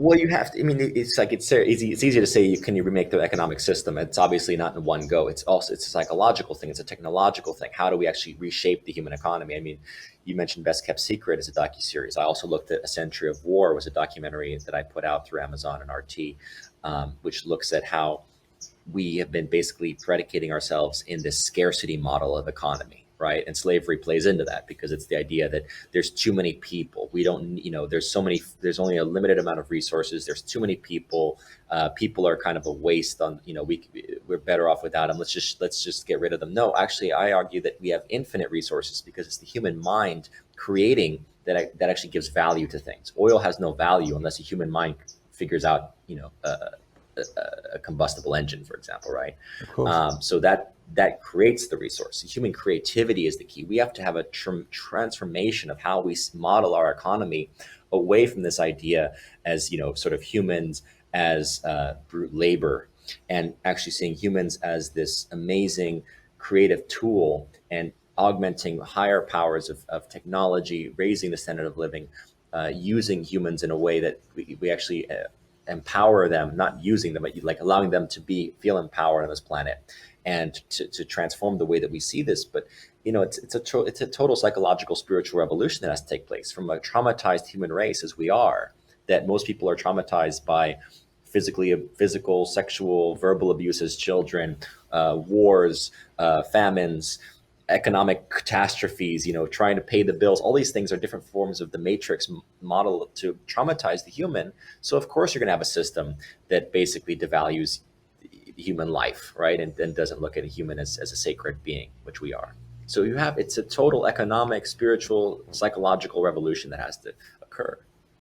Well, you have to. I mean, it's like it's easy. It's easy to say can you remake the economic system? It's obviously not in one go. It's a psychological thing. It's a technological thing. How do we actually reshape the human economy? I mean, you mentioned Best Kept Secret as a docuseries. I also looked at A Century of War, was a documentary that I put out through Amazon and RT, which looks at how we have been basically predicating ourselves in this scarcity model of economy, right? And slavery plays into that because it's the idea that there's too many people. We don't, there's so many, there's only a limited amount of resources. There's too many people. People are kind of a waste on, we're better off without them. Let's just get rid of them. No, actually, I argue that we have infinite resources because it's the human mind creating that actually gives value to things. Oil has no value unless a human mind figures out, a combustible engine, for example, right? Of course. So that creates the resource. Human creativity is the key. We have to have a transformation of how we model our economy away from this idea as sort of humans as brute labor, and actually seeing humans as this amazing creative tool and augmenting higher powers of technology, raising the standard of living, using humans in a way that we actually empower them, not using them, but like allowing them to feel empowered on this planet and to transform the way that we see this. But it's a total psychological, spiritual revolution that has to take place from a traumatized human race as we are. That most people are traumatized by physical, sexual, verbal abuse as children, wars, famines, economic catastrophes, trying to pay the bills. All these things are different forms of the matrix model to traumatize the human. So of course you're going to have a system that basically devalues human life, right? And doesn't look at a human as a sacred being, which we are. So it's a total economic, spiritual, psychological revolution that has to occur.